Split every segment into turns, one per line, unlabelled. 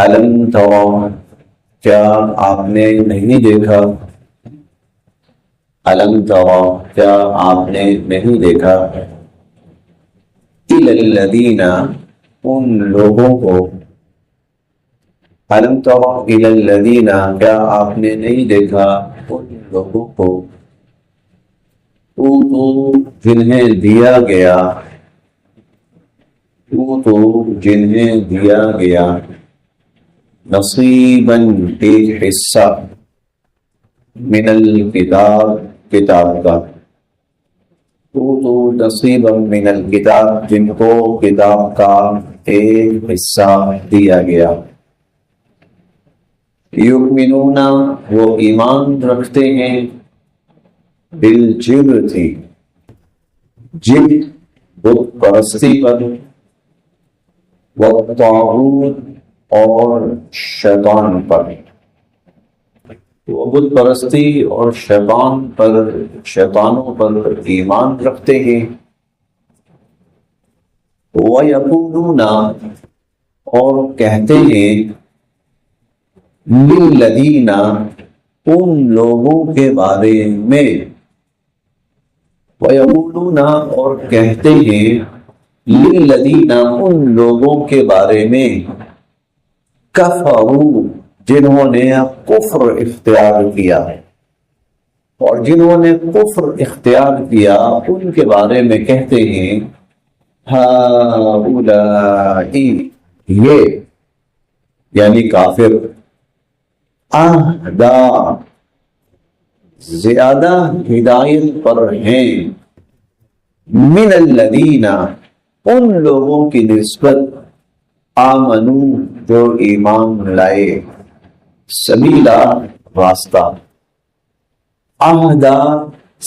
الم تروا، کیا آپ نے نہیں دیکھا؟ الم تروا، کیا آپ نے نہیں دیکھا؟ الی الذین، ان لوگوں کو، الم تروا الی الذین، کیا آپ نے نہیں دیکھا ان لوگوں کو، اوتوا، جنہیں دیا گیا، اوتوا، جنہیں دیا گیا، نصیباً، ایک حصہ، من الکتاب، کتاب کا، اوتوا نصیباً من الکتاب، جن کو کتاب کا ایک حصہ دیا گیا، یؤمنون، وہ ایمان رکھتے ہیں، بالجبت، جبت بت پرستی پر، والطاغوت، اور شیطان پر، وہ بت پرستی اور شیطان پر، شیطانوں پر ایمان رکھتے ہیں، وَيَقُولُونَ، اور کہتے ہیں، لِلَّذِينَ، ان لوگوں کے بارے میں، وَيَقُولُونَ، اور کہتے ہیں، لِلَّذِينَ، ان لوگوں کے بارے میں، کفروا، جنہوں نے کفر اختیار کیا، اور جنہوں نے کفر اختیار کیا ان کے بارے میں کہتے ہیں، ہؤلاء، یہ یعنی کافر، اہدی، زیادہ ہدایت پر ہیں، من الذین، ان لوگوں کی نسبت، آمنو، جو ایمان لائے، سبیلا، راستہ، اہدی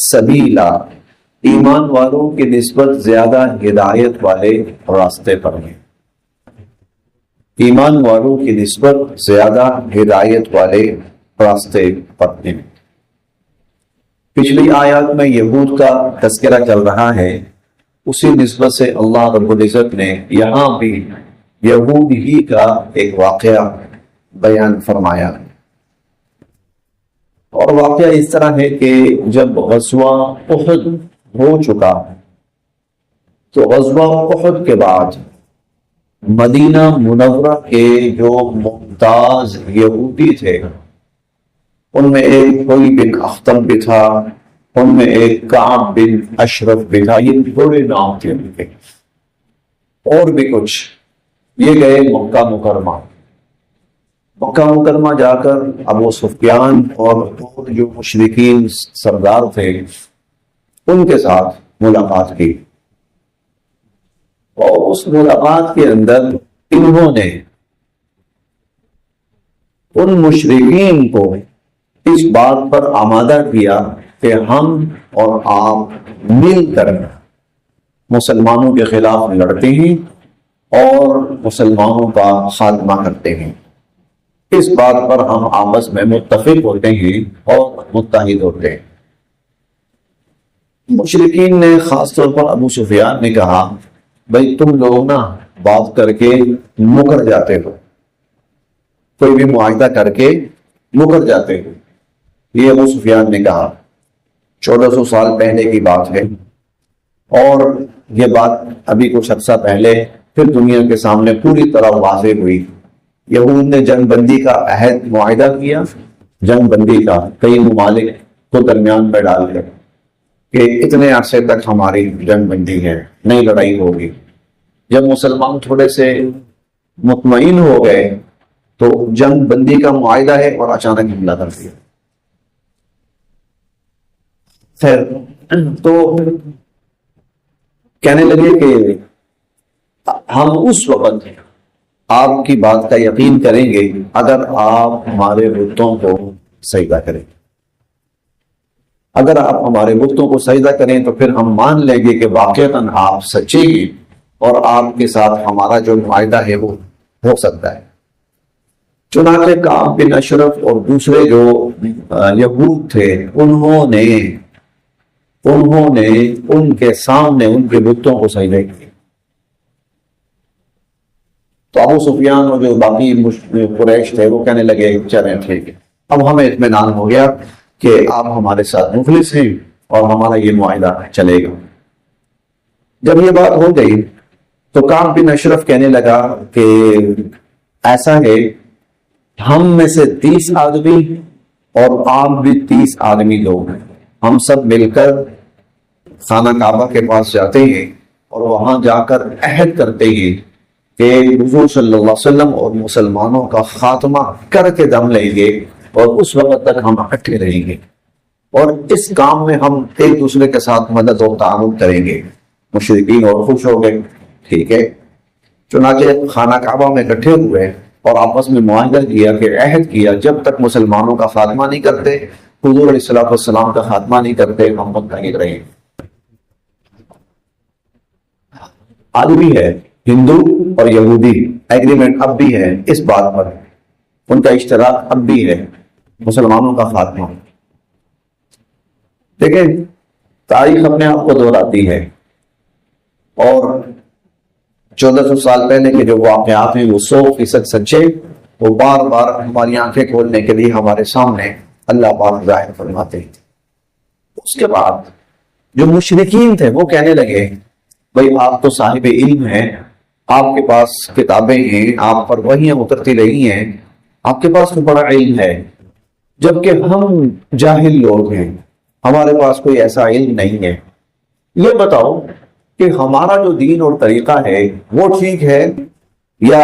سبیلا، ایمان والوں کی نسبت زیادہ ہدایت والے راستے پر ہیں، ایمان والوں کی نسبت زیادہ ہدایت والے راستے پر ہیں۔ پچھلی آیات میں یہود کا تذکرہ چل رہا ہے، اسی نسبت سے اللہ رب العزت نے یہاں بھی یہود ہی کا ایک واقعہ بیان فرمایا، اور واقعہ اس طرح ہے کہ جب غزوہ احد ہو چکا تو غزوہ احد کے بعد مدینہ منورہ کے جو ممتاز یہودی تھے، ان میں ایک حوی بن اخطب بھی تھا، ان میں ایک کعب بن اشرف بھی تھا، یہ بڑے نام تھے ان کے، اور بھی کچھ، یہ گئے مکہ مکرمہ، مکہ مکرمہ جا کر ابو سفیان اور جو مشرکین سردار تھے ان کے ساتھ ملاقات کی، اور اس ملاقات کے اندر انہوں نے ان مشرکین کو اس بات پر آمادہ کیا کہ ہم اور آپ مل کر مسلمانوں کے خلاف لڑتے ہیں اور مسلمانوں کا خاتمہ کرتے ہیں، اس بات پر ہم آپس میں متفق ہوتے ہیں اور متحد ہوتے ہیں۔ مشرکین نے خاص طور پر ابو سفیان نے کہا، بھئی تم لوگ نا بات کر کے مکر جاتے ہو، کوئی بھی معاہدہ کر کے مکر جاتے ہو، یہ ابو سفیان نے کہا، 1400 سال پہلے کی بات ہے، اور یہ بات ابھی کچھ عرصہ پہلے پھر دنیا کے سامنے پوری طرح واضح ہوئی۔ یہود نے جنگ بندی کا عہد معاہدہ کیا، جنگ بندی کا کئی ممالک کو درمیان میں ڈال کر کہ اتنے عرصے تک ہماری جنگ بندی ہے، نئی لڑائی ہوگی۔ جب مسلمان تھوڑے سے مطمئن ہو گئے تو جنگ بندی کا معاہدہ ہے اور اچانک حملہ کر دیا۔ خیر، تو کہنے لگے کہ ہم اس وقت آپ کی بات کا یقین کریں گے اگر آپ ہمارے بتوں کو سجدہ کریں، اگر آپ ہمارے بتوں کو سجدہ کریں تو پھر ہم مان لیں گے کہ واقعتاً آپ سچے ہیں اور آپ کے ساتھ ہمارا جو معاہدہ ہے وہ ہو سکتا ہے۔ چنانچہ کعب بن اشرف اور دوسرے جو یہود تھے انہوں نے ان کے سامنے ان کے بتوں کو سجدہ کیا۔ تو ابو سفیان اور جو باقی قریش تھے وہ کہنے لگے چلیں ٹھیک ہے، اب ہمیں اطمینان ہو گیا کہ آپ ہمارے ساتھ مخلص ہیں اور ہمارا یہ معاہدہ چلے گا۔ جب یہ بات ہو گئی تو کعب بن اشرف کہنے لگا کہ ایسا ہے ہم میں سے 30 آدمی اور آپ بھی 30 آدمی لوگ ہیں، ہم سب مل کر خانہ کعبہ کے پاس جاتے ہیں اور وہاں جا کر عہد کرتے ہیں کہ حضور صلی اللہ علیہ وسلم اور مسلمانوں کا خاتمہ کر کے دم لیں گے اور اس وقت تک ہم اکٹھے رہیں گے اور اس کام میں ہم ایک دوسرے کے ساتھ مدد اور تعاون کریں گے۔ مشرکین اور خوش ہو گئے، ٹھیک ہے۔ چنانچہ خانہ کعبہ میں اکٹھے ہوئے اور آپس میں معاہدہ کیا کہ عہد کیا جب تک مسلمانوں کا خاتمہ نہیں کرتے، حضور علیہ الصلوۃ والسلام کا خاتمہ نہیں کرتے، ہم متحد رہیں گے۔ آج بھی ہے ہندو اور یہودی ایگریمنٹ اب بھی ہے اس بات پر، ان کا اشتراک اب بھی ہے مسلمانوں کا خاتمہ۔ دیکھیں تاریخ اپنے آپ کو دہراتی ہے اور 1400 سال پہلے کے جو واقعات ہیں وہ 100% سچے، وہ بار بار ہماری آنکھیں کھولنے کے لیے ہمارے سامنے اللہ پاک ظاہر فرماتے ہیں۔ اس کے بعد جو مشرکین تھے وہ کہنے لگے بھئی آپ تو صاحب علم ہیں، آپ کے پاس کتابیں ہیں، آپ پر وحیاں اترتی رہی ہیں، آپ کے پاس تو بڑا علم ہے، جبکہ ہم جاہل لوگ ہیں، ہمارے پاس کوئی ایسا علم نہیں ہے۔ یہ بتاؤ کہ ہمارا جو دین اور طریقہ ہے وہ ٹھیک ہے یا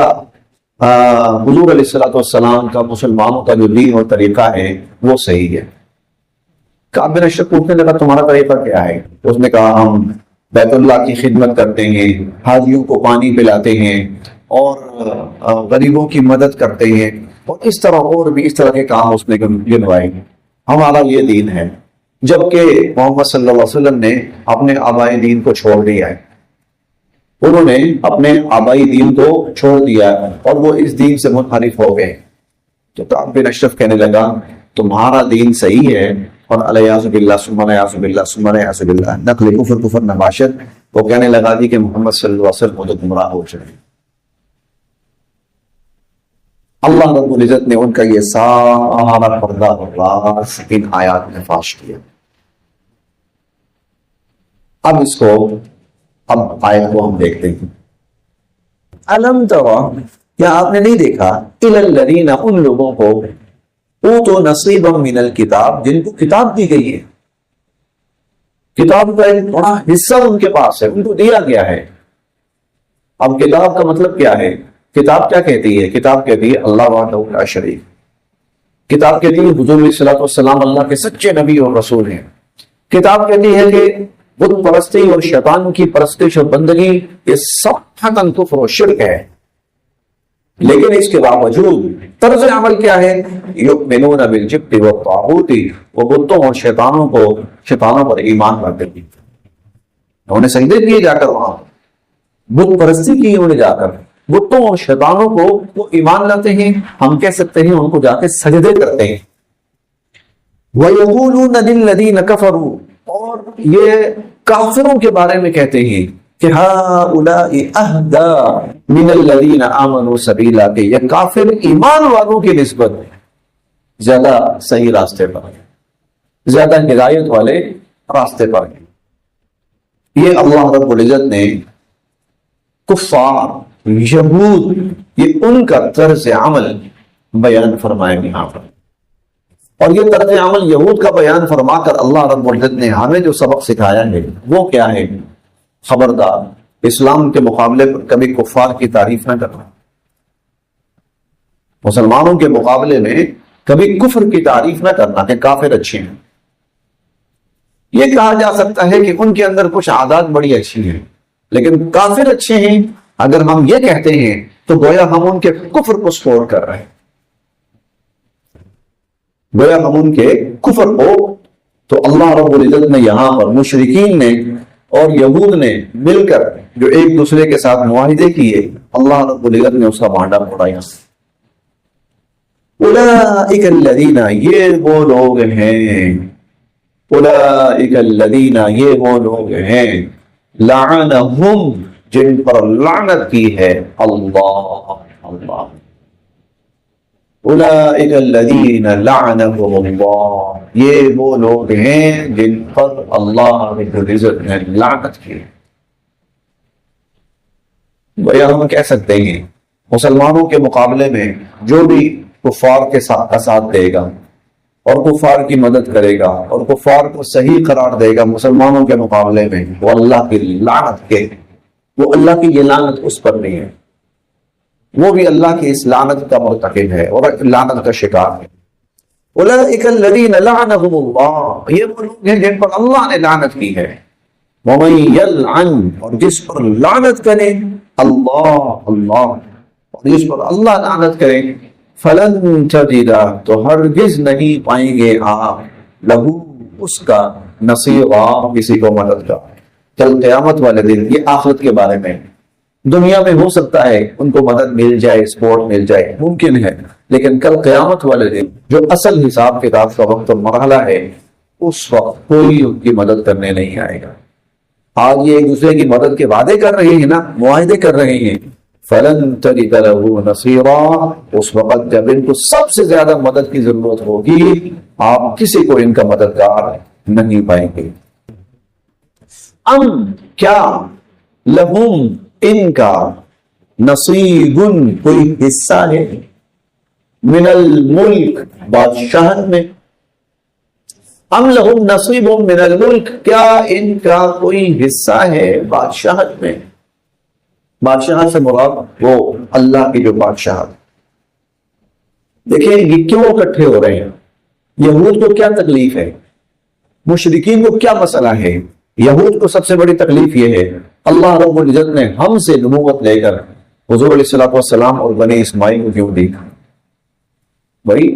حضور علیہ الصلوۃ والسلام کا مسلمانوں کا جو دین اور طریقہ ہے وہ صحیح ہے؟ کعب بن اشرف پوچھنے لگا تمہارا طریقہ کیا ہے؟ اس نے کہا ہم بیت اللہ کی خدمت کرتے ہیں، حاجیوں کو پانی پلاتے ہیں اور غریبوں کی مدد کرتے ہیں، اور اس طرح اور بھی اس طرح کے کام اس نے گنوائے، ہمارا یہ دین ہے۔ جبکہ محمد صلی اللہ علیہ وسلم نے اپنے آبائی دین کو چھوڑ دیا ہے، انہوں نے اپنے آبائی دین کو چھوڑ دیا اور وہ اس دین سے منحرف ہو گئے۔ تو کعب بن اشرف کہنے لگا تمہارا دین صحیح ہے اور الیاذ باللہ ثم الیاذ باللہ ثم الیاذ باللہ، نقل کفر نباشت، وہ کہنے لگا کہ محمد صلی اللہ علیہ وسلم تو گمراہ ہو چکے۔ اللہ رب العزت نے ان کا یہ سارا پردہ راز ان آیات میں فاش کیا۔ اب اس کو آیت کو ہم دیکھتے ہیں۔ الم ترى، کیا آپ نے نہیں دیکھا، الی الذین، ان لوگوں کو، اوتوا نصیبا من الکتاب، جن کو کتاب دی گئی ہے، کتاب کا ایک بڑا حصہ ان کے پاس ہے، ان کو دیا گیا ہے۔ اب کتاب کا مطلب کیا ہے؟ کتاب کیا کہتی ہے؟ کتاب کہتی ہے اللہ وحدہ لا شریک، کتاب کہتی ہے حضور علیہ الصلوۃ والسلام اللہ کے سچے نبی اور رسول ہیں، کتاب کہتی ہے کہ بت پرستی اور شیطان کی پرستش اور بندگی یہ سب کفر و شرک ہے، لیکن اس کے باوجود طرز عمل کیا ہے؟ یؤمنون بالجبت والطاغوت، وہ بتوں اور شیطانوں پر ایمان رکھتے ہیں، انہوں نے سجدے کیے جا کر، وہاں بت پرستی کی انہوں نے جا کر، بتوں اور شیطانوں کو وہ ایمان لاتے ہیں، ہم کہہ سکتے ہیں ان کو جا کے سجدے کرتے ہیں۔ وَيَقُولُونَ لِلَّذِينَ كَفَرُوا، اور یہ کافروں کے بارے میں کہتے ہیں کہ هَؤُلَاءِ أَهْدَىٰ مِنَ الَّذِينَ آمَنُوا سَبِيلًا، کہ یہ کافر ایمان والوں کی نسبت زیادہ صحیح راستے پر ہیں، زیادہ ہدایت والے راستے پر ہیں۔ یہ اللہ رب العزت نے کفار یہود، یہ ان کا طرز عمل بیان فرمائے یہاں پر، اور یہ طرز عمل یہود کا بیان فرما کر اللہ رب العزت نے ہمیں جو سبق سکھایا ہے وہ کیا ہے؟ خبردار، اسلام کے مقابلے پر کبھی کفار کی تعریف نہ کرنا، مسلمانوں کے مقابلے میں کبھی کفر کی تعریف نہ کرنا کہ کافر اچھے ہیں۔ یہ کہا جا سکتا ہے کہ ان کے اندر کچھ عادات بڑی اچھی ہیں، لیکن کافر اچھے ہیں اگر ہم یہ کہتے ہیں تو گویا ہم ان کے کفر کو سپورٹ کر رہے ہیں، گویا ہم ان کے کفر کو۔ تو اللہ رب العزت نے یہاں پر مشرکین نے اور یہود نے مل کر جو ایک دوسرے کے ساتھ معاہدے کیے، اللہ رب العزت نے اس کا بانڈا پھوڑا یہاں سے۔ اولئک الذین، یہ وہ لوگ ہیں، اولئک الذین، یہ وہ لوگ ہیں، لعنہم، جن پر لعنت کی ہے اللہ، اولئک الذین لعنهم اللہ، یہ وہ لوگ ہیں جن پر اللہ رب العزت نے لعنت کی۔ بھیا ہم کہہ سکتے ہیں مسلمانوں کے مقابلے میں جو بھی کفار کے ساتھ دے گا اور کفار کی مدد کرے گا اور کفار کو صحیح قرار دے گا مسلمانوں کے مقابلے میں، وہ اللہ کی لعنت کے، وہ اللہ کی یہ لعنت اس پر نہیں ہے، وہ بھی اللہ کی اس لعنت کا مرتکب ہے اور لعنت کا شکار ہے۔ اولئک الذین لعنهم اللہ، یہ وہ لوگ ہیں جن پر اللہ نے لعنت کی ہے۔ ومن یلعن، اور جس پر لعنت کرے اللہ اور جس پر اللہ لعنت کرے، فلن تجد، تو ہرگز نہیں پائیں گے آپ لہو، اس کا نصیرا، کسی کو مدد کا۔ کل قیامت والے دن، یہ آخرت کے بارے میں، دنیا میں ہو سکتا ہے ان کو مدد مل جائے، سپورٹ مل جائے، ممکن ہے، لیکن کل قیامت والے دن جو اصل حساب کتاب کا وقت اور مرحلہ ہے، اس وقت کوئی ان کی مدد کرنے نہیں آئے گا۔ آج یہ ایک دوسرے کی مدد کے وعدے کر رہے ہیں نا، معاہدے کر رہے ہیں، فلن تجد له نصیرا، اس وقت جب ان کو سب سے زیادہ مدد کی ضرورت ہوگی، آپ کسی کو ان کا مددگار نہیں پائیں گے۔ کیا لہم، ان کا، نصیب، کوئی حصہ ہے، من الملک، بادشاہت میں، لہم نصیب من الملک، کیا ان کا کوئی حصہ ہے بادشاہت میں؟ بادشاہت سے مراد وہ اللہ کی جو بادشاہت۔ دیکھیں یہ کیوں اکٹھے ہو رہے ہیں، یہود کو کیا تکلیف ہے، مشرکین کو کیا مسئلہ ہے؟ یہود کو سب سے بڑی تکلیف یہ ہے، اللہ رب العزت نے ہم سے نبوت لے کر حضور علیہ الصلوۃ والسلام اور بنی اسماعیل کو کیوں دی؟ بھائی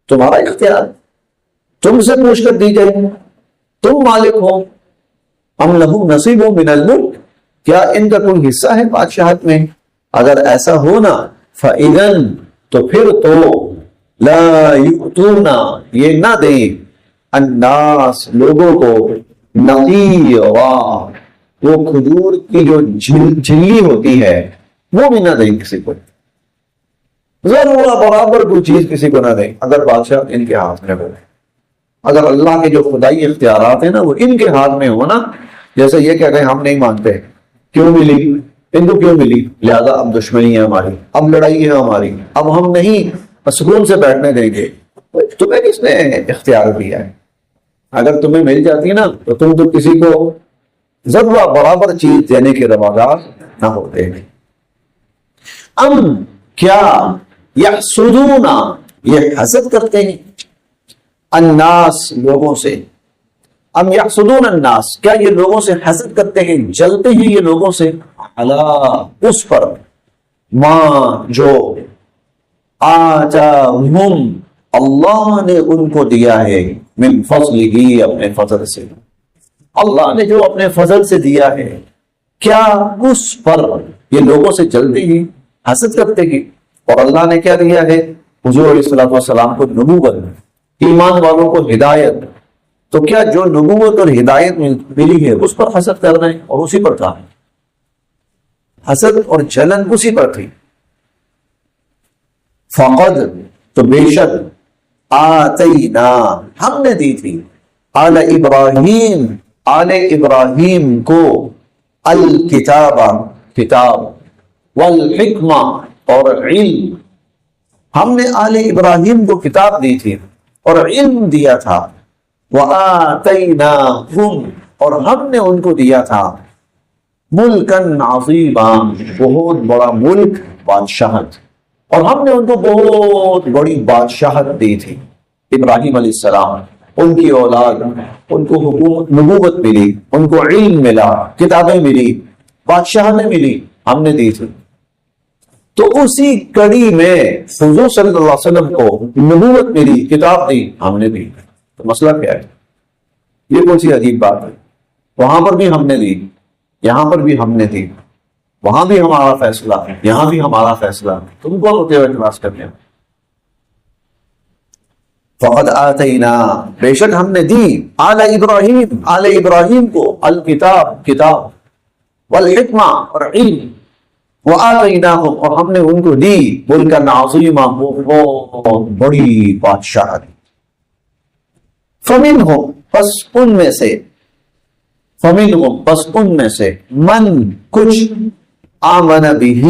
تمہارا اختیار، تم سے پوچھ کر دی جائے، تم مالک ہو۔ ام لہم نصیب من الملک، کیا ان کا کوئی حصہ ہے بادشاہت میں؟ اگر ایسا ہونا، فَإِذًا، تو پھر تو لا یؤتون، یہ نہ دیں، الناس، لوگوں کو، نقیرا، وہ کھجور کی جو جھلی ہوتی ہے وہ بھی نہ دیں کسی کو، ضرور برابر کوئی چیز کسی کو نہ دیں، اگر بادشاہ ان کے ہاتھ میں ہو، اگر اللہ کے جو خدائی اختیارات ہیں نا وہ ان کے ہاتھ میں ہو نا، جیسے یہ کہہ رہے ہیں ہم نہیں مانتے، کیوں ملی ان کو، کیوں ملی، لہذا اب دشمنی ہے ہماری، اب لڑائی ہے ہماری، اب ہم نہیں سکون سے بیٹھنے دیں گے۔ تمہیں کس نے اختیار دیا ہے؟ اگر تمہیں مل جاتی نا تو تم تو کسی کو ذرہ برابر چیز دینے کے روادار نہ ہوتے۔ کیا یحسدون، یہ حسد کرتے ہیں، الناس، لوگوں سے، یحسدون الناس، کیا یہ لوگوں سے حسد کرتے ہیں، جلتے ہیں یہ لوگوں سے، علی، اس پر، ما، جو، آتاہم، اللہ نے ان کو دیا ہے، من فضل ہی، اپنے فضل سے، اللہ نے جو اپنے فضل سے دیا ہے، کیا اس پر یہ لوگوں سے جلتے ہیں، حسد کرتے ہیں؟ اور اللہ نے کیا دیا ہے؟ حضور علیہ الصلوۃ والسلام کو نبوت، ایمان والوں کو ہدایت، تو کیا جو نبوت اور ہدایت ملی ہے اس پر حسد کر رہے ہیں؟ اور اسی پر تھا حسد اور جلن، اسی پر تھی۔ فقد، تو بے شک، آتینا، ہم نے دی تھی، آل ابراہیم، آل ابراہیم کو، الکتاب، کتاب، والحکمہ، اور علم، ہم نے آل ابراہیم کو کتاب دی تھی اور علم دیا تھا، وآتیناہم، اور ہم نے ان کو دیا تھا، ملکن عظیما، بہت بڑا ملک، بادشاہت، اور ہم نے ان کو بہت بڑی بادشاہت دی تھی۔ ابراہیم علیہ السلام، ان کی اولاد، ان کو حکومت، نبوت ملی، ان کو علم ملا، کتابیں ملی، بادشاہتیں ملی، ہم نے دی تھی۔ تو اسی کڑی میں حضور صلی اللہ علیہ وسلم کو نبوت ملی، کتاب دی، ہم نے دی، تو مسئلہ کیا ہے؟ یہ کون سی عجیب بات ہے؟ وہاں پر بھی ہم نے دی، یہاں پر بھی ہم نے دی، وہاں بھی ہمارا فیصلہ، یہاں بھی ہمارا فیصلہ، تم کون ہوتے ہو اعتراض کرنے میں؟ فقد آتینا، بے شک ہم نے دی، آل ابراہیم، آل ابراہیم کو، الکتاب، کتاب، والحکمہ، اور علم، وآتیناہم، اور ہم نے ان کو دی ملکا عظیما، بہت بڑی بادشاہت. فمنہم، پس ان میں سے، فمنہم، پس ان میں سے، من، کچھ، آمن بہ،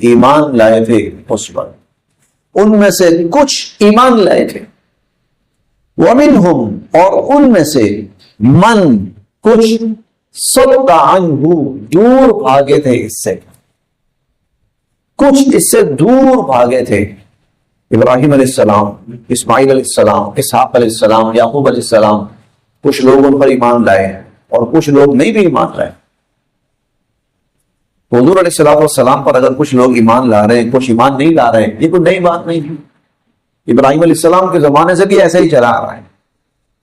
ایمان لائے تھے اس پر، ان میں سے کچھ ایمان لائے تھے. ومنہم، اور ان میں سے، من، کچھ، صد عنہ، دور بھاگے تھے اس سے، کچھ اس سے دور بھاگے تھے. ابراہیم علیہ السلام، اسماعیل علیہ السلام، اسحاق علیہ السلام، یعقوب علیہ السلام، کچھ لوگ ان پر ایمان لائے اور کچھ لوگ نہیں بھی ایمان لائے. حضور علیہ السلام پر اگر کچھ لوگ ایمان لا رہے ہیں، کچھ ایمان نہیں لا رہے ہیں، یہ کوئی نئی بات نہیں ہے. ابراہیم علیہ السلام کے زمانے سے بھی ایسا ہی چلا آ رہا ہے.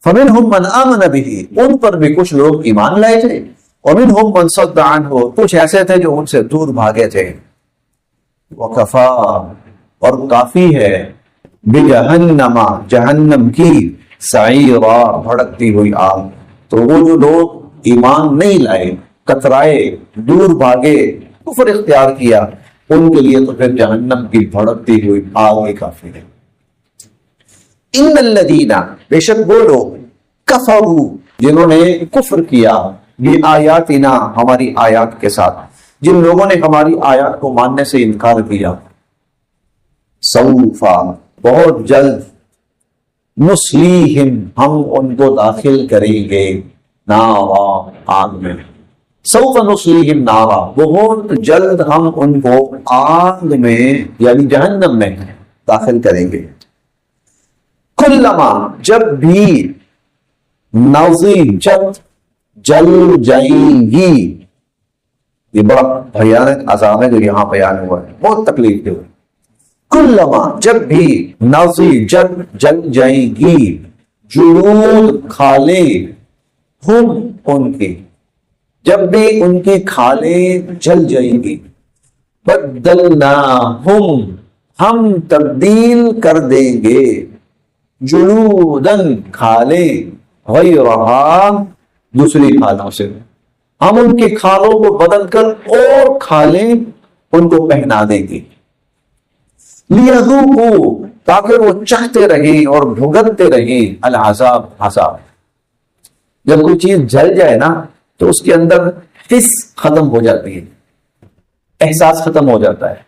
فمنہم من آمن بہ، ان پر بھی کچھ لوگ ایمان لائے تھے. ومنہم من صد عنہ، کچھ ایسے تھے جو ان سے دور بھاگے تھے. وکفا، اور کافی ہے، بجہنم، جہنم کی، سعیرا، بھڑکتی ہوئی آگ. تو وہ جو لوگ ایمان نہیں لائے، کترائے، دور بھاگے، کفر اختیار کیا، ان کے لیے تو پھر جہنم کی بھڑکتی ہوئی آگ ہی کافی ہے. ان الذین، بے شک وہ لوگ، کفروا، جنہوں نے کفر کیا، بآیاتنا، ہماری آیات کے ساتھ، جن لوگوں نے ہماری آیات کو ماننے سے انکار کیا، سوفا، بہت جلد، نصلیہم، ہم ان کو داخل کریں گے، نارا، آگ میں. سوف نصلیہم نارا، بہت جلد ہم ان کو آگ میں یعنی جہنم میں داخل کریں گے. کلما، جب بھی، نضجت، جل جائیں گی، یہ بڑا بھیانک عذاب ہے جو یہاں بیان ہوا ہے، بہت تکلیف دے. کلما، جب بھی، نضجت، جل جائیں گی، جلود، کھالیں، ہم، ان کی، جب بھی ان کی کھالیں جل جائیں گی، بدلناہم، ہم تبدیل کر دیں گے، جلودن، کھالیں، غیرہا، دوسری کھالوں سے، ہم ان کی کھالوں کو بدل کر اور کھالیں ان کو پہنا دیں گے. لیذوقوا، تاکہ وہ چکھتے رہیں اور بھگتتے رہیں، العذاب، عذاب. جب کوئی چیز جل جائے نا تو اس کے اندر حس ختم ہو جاتی ہے، احساس ختم ہو جاتا ہے.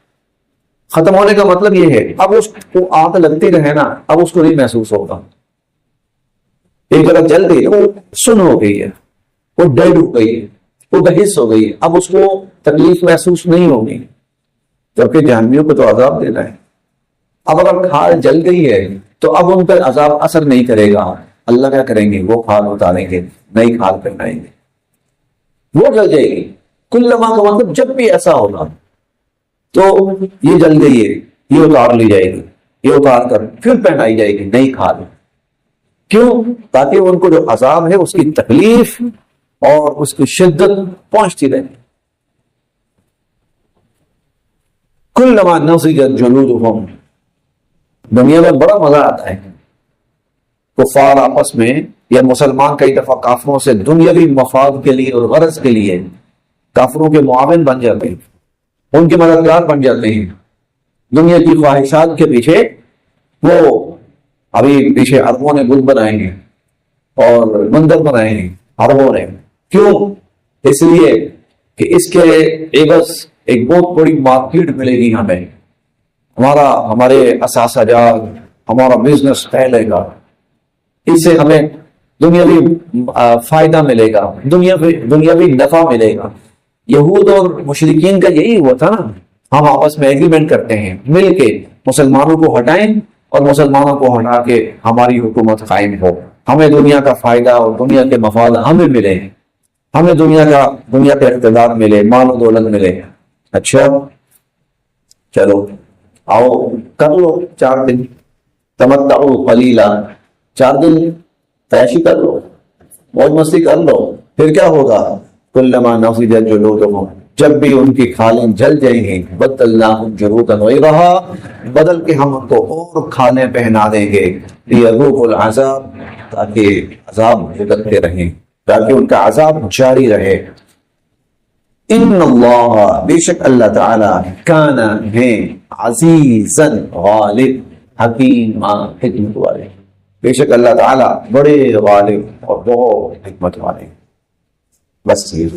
ختم ہونے کا مطلب یہ ہے اب اس کو آگ لگتی رہے نا، اب اس کو نہیں محسوس ہوگا. ایک جگہ جل گئی، وہ سن ہو گئی ہے، وہ ڈیڈ ہو گئی ہے، وہ بحث ہو گئی ہے، اب اس کو تکلیف محسوس نہیں ہوگی. جبکہ جہنمیوں کو تو عذاب دینا ہے. اب اگر کھال جل گئی ہے تو اب ان پر عذاب اثر نہیں کرے گا. اللہ کیا کریں گے؟ وہ کھال اتاریں گے، نئی کھال پہنائیں گے، وہ جل جائے گی. کلما کا مطلب جب بھی ایسا ہوگا تو یہ جل گئی ہے، یہ اتار لی جائے گی، یہ اتار کر پھر پہنائی جائے گی نئی کھال. کیوں؟ تاکہ ان کو جو عذاب ہے اس کی تکلیف اور اس کی شدت پہنچتی رہے. کلما نضجت جلودہم، دنیا میں بڑا مزہ آتا ہے کفار آپس میں یا مسلمان کئی دفعہ کافروں سے دنیاوی مفاد کے لیے اور غرض کے لیے کافروں کے معاون بن جاتے ہیں، ان کے مددگار بن جاتے ہیں. دنیا کی خواہشات کے پیچھے وہ ابھی پیچھے عربوں نے گل بنائے ہیں اور مندر بنائے ہیں عربوں نے. کیوں؟ اس لیے کہ اس کے عوض ایک بہت بڑی مارکیٹ ملے گی ہمیں، ہمارے اثاثہ جات، ہمارا بزنس پھیلے گا، اس سے ہمیں دنیاوی فائدہ ملے گا، دنیاوی نفع ملے گا. یہود اور مشرکین کا یہی ہوا تھا نا، ہم آپس میں ایگریمنٹ کرتے ہیں مل کے مسلمانوں کو ہٹائیں اور مسلمانوں کو ہٹا کے ہماری حکومت قائم ہو، ہمیں دنیا کا فائدہ اور دنیا کے مفاد ہمیں ملے، ہمیں دنیا کا اقتدار ملے، مال و دولت ملے. اچھا چلو آؤ کر لو 4 دن، تمتعوا قلیلا، 4 دن فیشی کر لو، موج مستی کر لو. پھر کیا ہوگا؟ کلما نضجت جلودہم، جب بھی ان کی کھالیں جل جائیں گی، بدلناہم جلودا غیرہا، بدل کے ہم ان کو اور کھالیں پہنا دیں گے، لیذوقوا العذاب، تاکہ عذاب بھگتتے رہیں، تاکہ ان کا عذاب جاری رہے. ان اللہ بے شک اللہ تعالی کان ہے عزیزاً غالب حکیم حکمت والے. بے شک اللہ تعالی بڑے غالب اور بہت حکمت والے. بس یہ